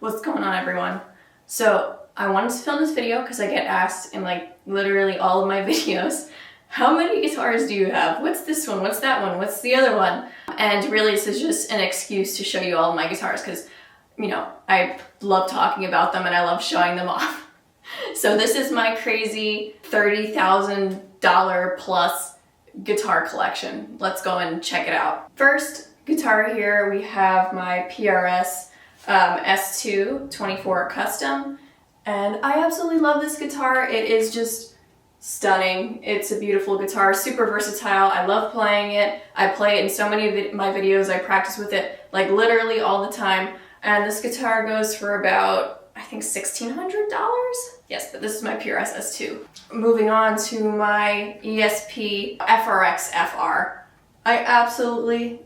What's going on, everyone? So I wanted to film this video because I get asked in like literally all of my videos, how many guitars do you have? What's this one? What's that one? What's the other one? And really this is just an excuse to show you all of my guitars because, you know, I love talking about them and I love showing them off. So this is my crazy $30,000 plus guitar collection. Let's go and check it out. First guitar here, we have my PRS S2 Custom, and I absolutely love this guitar. It is just stunning. It's a beautiful guitar, super versatile. I love playing it. I play it in so many of my videos. I practice with it like literally all the time, and this guitar goes for about, I think, $1,600? Yes, but this is my PRS S2. Moving on to my ESP FRX FR. I absolutely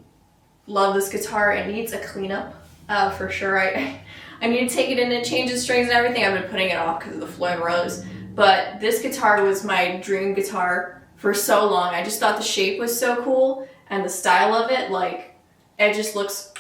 love this guitar. It needs a cleanup. For sure. I need to take it in and change the strings and everything. I've been putting it off because of the Floyd Rose. But this guitar was my dream guitar for so long. I just thought the shape was so cool and the style of it, like, it just looks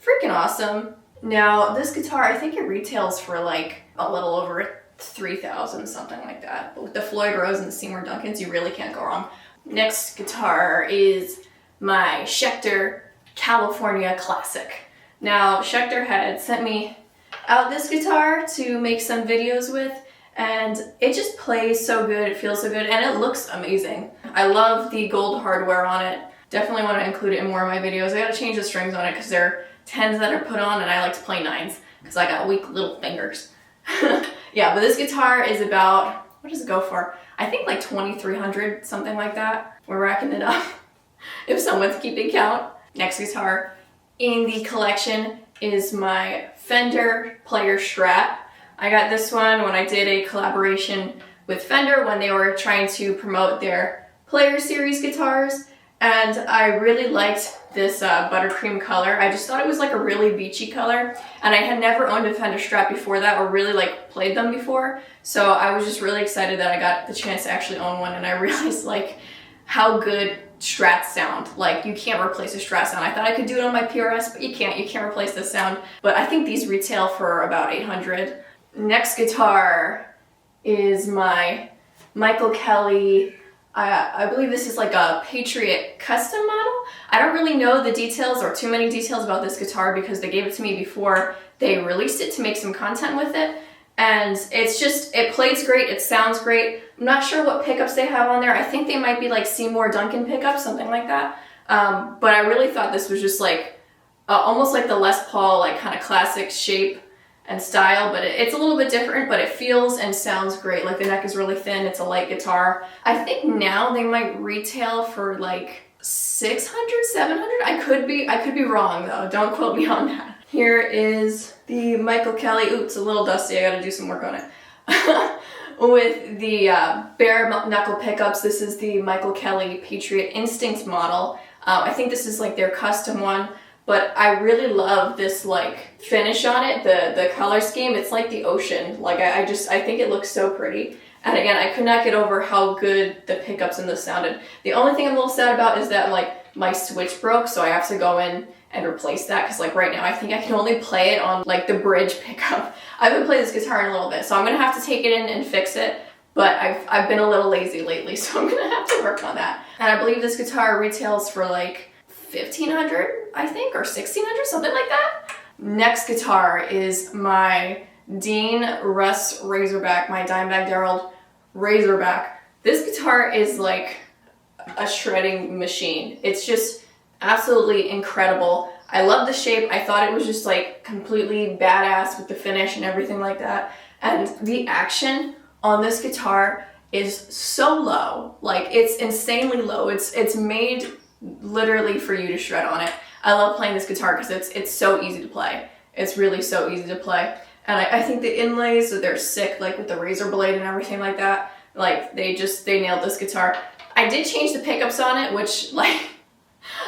freaking awesome. Now, this guitar, I think it retails for like a little over $3,000, something like that. But with the Floyd Rose and the Seymour Duncans, you really can't go wrong. Next guitar is my Shecter California Classic. Now, Shecter had sent me out this guitar to make some videos with, and it just plays so good, it feels so good, and it looks amazing. I love the gold hardware on it. Definitely want to include it in more of my videos. I gotta change the strings on it because there are 10s that are put on, and I like to play 9s because I got weak little fingers. Yeah, but this guitar is about, what does it go for? I think like $2,300, something like that. We're racking it up if someone's keeping count. Next guitar in the collection is my Fender Player Strat. I got this one when I did a collaboration with Fender when they were trying to promote their Player Series guitars, and I really liked this buttercream color. I just thought it was like a really beachy color, and I had never owned a Fender Strat before that or really like played them before, so I was just really excited that I got the chance to actually own one, and I realized like how good Strats sound. Like, you can't replace a Strat sound. I thought I could do it on my PRS, but you can't replace this sound. But I think these retail for about $800. Next guitar is my Michael Kelly, I believe this is like a Patriot Custom model. I don't really know the details or too many details about this guitar because they gave it to me before they released it to make some content with it. And it's just, it plays great, it sounds great. I'm not sure what pickups they have on there. I think they might be like Seymour Duncan pickups, something like that. But I really thought this was just like, almost like the Les Paul, like kind of classic shape and style, but it's a little bit different, but it feels and sounds great. Like the neck is really thin, it's a light guitar. I think now they might retail for like $600, $700. I could be wrong though, don't quote me on that. Here is the Michael Kelly, ooh, it's a little dusty, I gotta do some work on it. With the bare knuckle pickups, this is the Michael Kelly Patriot Instinct model. I think this is like their custom one, but I really love this like finish on it, the color scheme. It's like the ocean. Like I think it looks so pretty. And again, I could not get over how good the pickups in this sounded. The only thing I'm a little sad about is that like my switch broke, so I have to go in and replace that because like right now I think I can only play it on like the bridge pickup. I haven't played this guitar in a little bit, so I'm gonna have to take it in and fix it, but I've been a little lazy lately, so I'm gonna have to work on that. And I believe this guitar retails for like $1,500, I think, or $1,600, something like that. Next guitar is my Dean Russ Razorback, my Dimebag Darrell Razorback. This guitar is like a shredding machine. It's just absolutely incredible. I love the shape. I thought it was just like completely badass with the finish and everything like that. And the action on this guitar is so low. Like, it's insanely low. It's made literally for you to shred on it. I love playing this guitar because it's so easy to play. It's really so easy to play. And I think the inlays, they're sick, like with the razor blade and everything like that. Like, they nailed this guitar. I did change the pickups on it, which like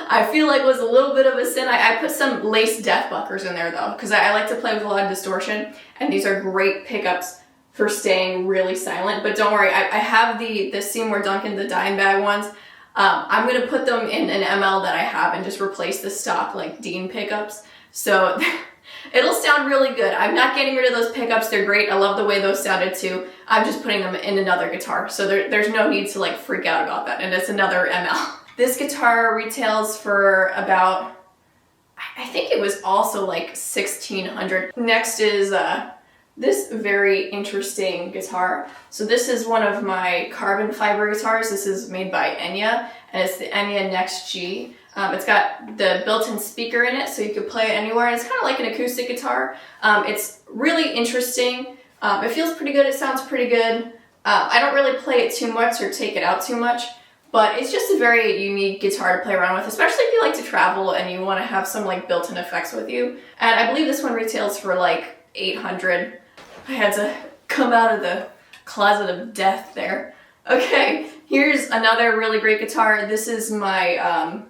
I feel like was a little bit of a sin. I put some lace death buckers in there though, because I like to play with a lot of distortion, and these are great pickups for staying really silent. But don't worry, I have the Seymour Duncan, the Dimebag ones. I'm gonna put them in an ML that I have and just replace the stock like Dean pickups. So It'll sound really good. I'm not getting rid of those pickups. They're great. I love the way those sounded too. I'm just putting them in another guitar. So there's no need to like freak out about that. And it's another ML. This guitar retails for about, I think it was also like $1,600. Next is this very interesting guitar. So this is one of my carbon fiber guitars. This is made by Enya, and it's the Enya NEXG. It's got the built-in speaker in it, so you can play it anywhere, and it's kind of like an acoustic guitar. It's really interesting. It feels pretty good. It sounds pretty good. I don't really play it too much or take it out too much, but it's just a very unique guitar to play around with, especially if you like to travel and you want to have some like built-in effects with you. And I believe this one retails for like $800. I had to come out of the closet of death there. Okay, here's another really great guitar. This is my,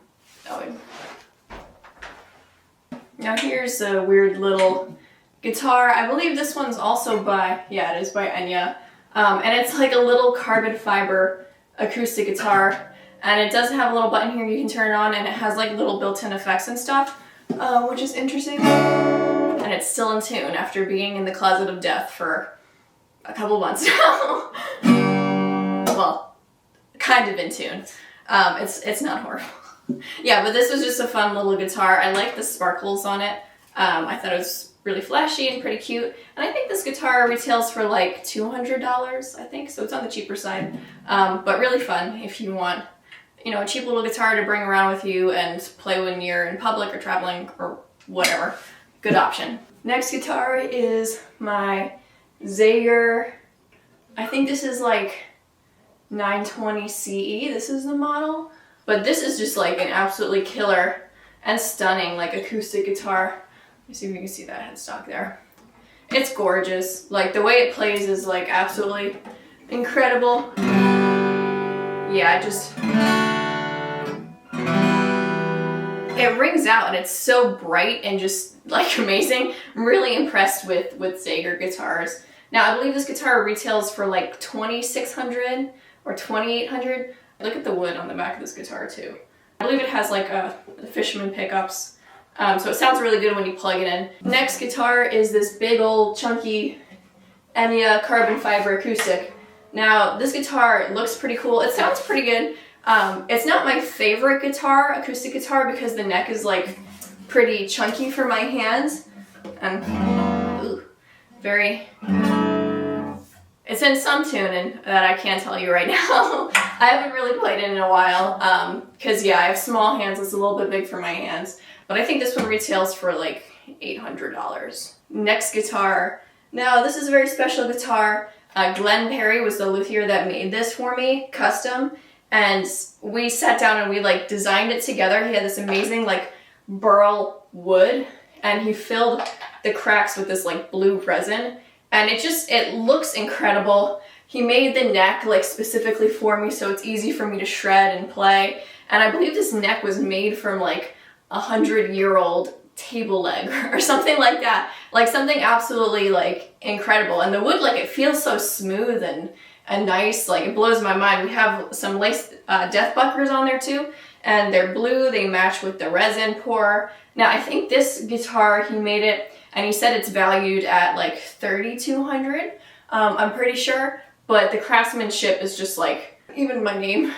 now here's a weird little guitar. I believe this one's also by, yeah, it is by Enya. And it's like a little carbon fiber acoustic guitar. And it does have a little button here you can turn it on, and it has like little built-in effects and stuff, which is interesting. And it's still in tune after being in the closet of death for a couple months now. Well, kind of in tune. It's not horrible. Yeah, but this was just a fun little guitar. I like the sparkles on it. I thought it was really flashy and pretty cute. And I think this guitar retails for like $200, I think, so it's on the cheaper side. But really fun if you want, you know, a cheap little guitar to bring around with you and play when you're in public or traveling or whatever. Good option. Next guitar is my Zager. I think this is like 920 CE. This is the model. But this is just like an absolutely killer and stunning like acoustic guitar. Let me see if you can see that headstock there. It's gorgeous. Like the way it plays is like absolutely incredible. Yeah, it rings out and it's so bright and just like amazing. I'm really impressed with Zager guitars. Now I believe this guitar retails for like $2,600 or $2,800. Look at the wood on the back of this guitar too. I believe it has like fisherman pickups. So it sounds really good when you plug it in. Next guitar is this big old chunky Enya carbon fiber acoustic. Now this guitar looks pretty cool. It sounds pretty good. It's not my favorite guitar, acoustic guitar, because the neck is like pretty chunky for my hands. And it's in some tuning that I can't tell you right now. I haven't really played it in a while, because yeah, I have small hands. It's a little bit big for my hands. But I think this one retails for like $800. Next guitar. Now this is a very special guitar. Glenn Perry was the luthier that made this for me, custom. And we sat down and we like designed it together. He had this amazing like burl wood, and he filled the cracks with this like blue resin. And it looks incredible. He made the neck like specifically for me, so it's easy for me to shred and play. And I believe this neck was made from like 100-year-old table leg or something like that. Like something absolutely like incredible. And the wood, like it feels so smooth and nice. Like it blows my mind. We have some lace death buckers on there too, and they're blue. They match with the resin pour. Now I think this guitar, he made it, and he said it's valued at like $3,200. I'm pretty sure, but the craftsmanship is just like, even my name,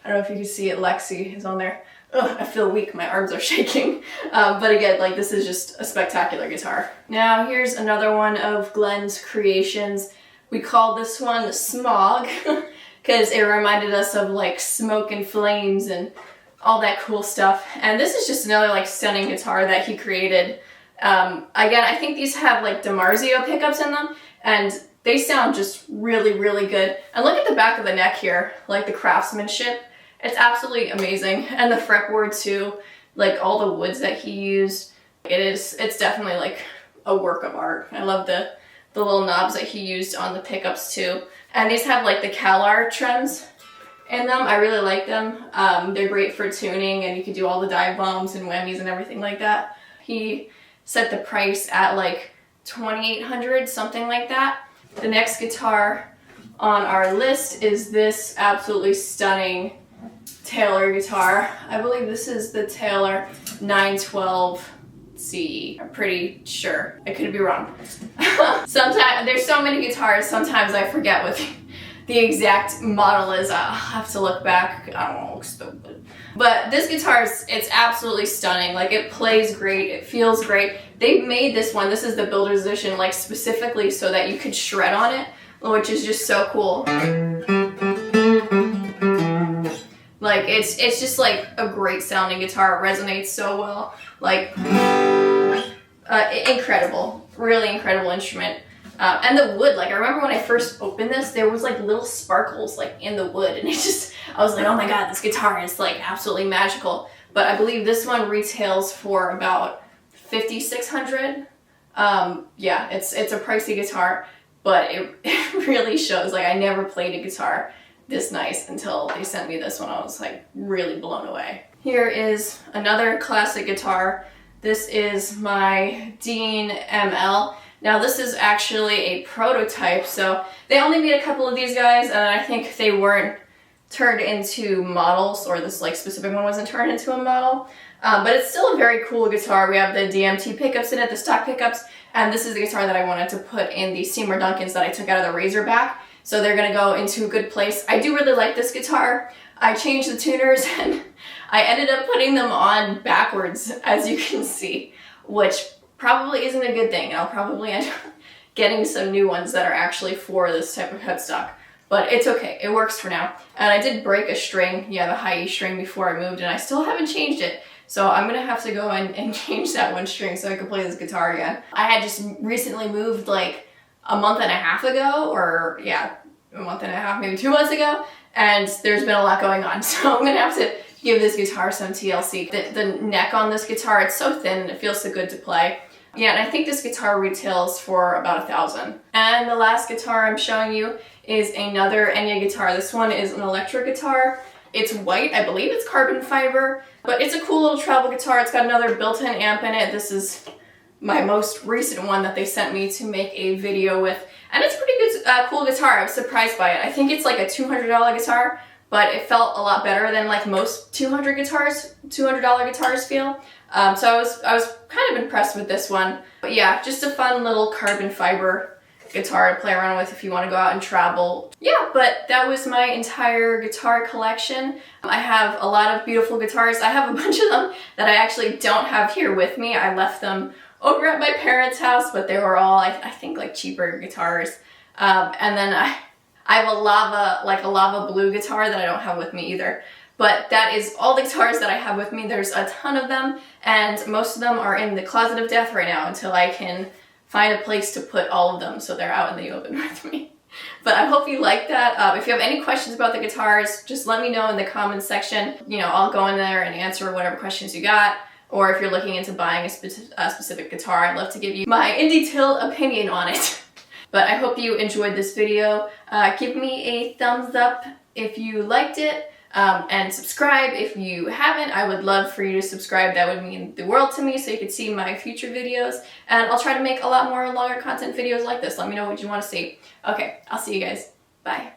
I don't know if you can see it, Lexi is on there. Ugh, I feel weak, my arms are shaking. But again, like this is just a spectacular guitar. Now here's another one of Glenn's creations. We call this one Smog because it reminded us of like smoke and flames and all that cool stuff. And this is just another like stunning guitar that he created. Again, I think these have like DiMarzio pickups in them, and they sound just really, really good. And look at the back of the neck here, like the craftsmanship. It's absolutely amazing. And the fretboard too, like all the woods that he used. It's definitely like a work of art. I love the little knobs that he used on the pickups too. And these have like the CalArt trims in them. I really like them. They're great for tuning, and you can do all the dive bombs and whammies and everything like that. He set the price at like $2,800, something like that. The next guitar on our list is this absolutely stunning Taylor guitar. I believe this is the Taylor 912 see. I'm pretty sure. I could be wrong. Sometimes, there's so many guitars, sometimes I forget what the exact model is. I'll have to look back. I don't look stupid. But this guitar, it's absolutely stunning. Like, it plays great, it feels great. They made this one, this is the builder's edition, like specifically so that you could shred on it, which is just so cool. Like, it's just like a great sounding guitar. It resonates so well. Like, incredible, really incredible instrument. And the wood, like, I remember when I first opened this, there was like little sparkles like in the wood, and I was like, oh my god, this guitar is like absolutely magical. But I believe this one retails for about $5,600. Yeah, it's a pricey guitar, but it really shows. Like, I never played a guitar this nice until they sent me this one. I was like really blown away. Here is another classic guitar. This is my Dean ML. Now, this is actually a prototype, so they only made a couple of these guys, and I think they weren't turned into models, or this like specific one wasn't turned into a model. But it's still a very cool guitar. We have the DMT pickups in it, the stock pickups, and this is the guitar that I wanted to put in the Seymour Duncans that I took out of the Razorback. So they're gonna go into a good place. I do really like this guitar. I changed the tuners and I ended up putting them on backwards, as you can see, which probably isn't a good thing. I'll probably end up getting some new ones that are actually for this type of headstock. But it's okay, it works for now. And I did break a string, yeah, the high E string before I moved, and I still haven't changed it. So I'm gonna have to go and change that one string so I can play this guitar again. I had just recently moved like a month and a half ago, or yeah, a month and a half, maybe 2 months ago, and there's been a lot going on. So I'm gonna have to give this guitar some TLC. The neck on this guitar, it's so thin and it feels so good to play. Yeah, and I think this guitar retails for about $1,000. And the last guitar I'm showing you is another Enya guitar. This one is an electric guitar. It's white, I believe it's carbon fiber, but it's a cool little travel guitar. It's got another built-in amp in it. This is my most recent one that they sent me to make a video with. And it's a pretty good, cool guitar. I was surprised by it. I think it's like a $200 guitar, but it felt a lot better than like most $200 guitars feel. So I was kind of impressed with this one. But yeah, just a fun little carbon fiber guitar to play around with if you want to go out and travel. Yeah, but that was my entire guitar collection. I have a lot of beautiful guitars. I have a bunch of them that I actually don't have here with me. I left them over at my parents' house, but they were all, I think, like cheaper guitars. And then I have a lava blue guitar that I don't have with me either. But that is all the guitars that I have with me. There's a ton of them, and most of them are in the closet of death right now until I can find a place to put all of them so they're out in the open with me. But I hope you like that. If you have any questions about the guitars, just let me know in the comments section. You know, I'll go in there and answer whatever questions you got. Or if you're looking into buying a specific guitar, I'd love to give you my in detail opinion on it. But I hope you enjoyed this video. Give me a thumbs up if you liked it. And subscribe if you haven't. I would love for you to subscribe. That would mean the world to me, so you could see my future videos. And I'll try to make a lot more longer content videos like this. Let me know what you want to see. Okay, I'll see you guys. Bye.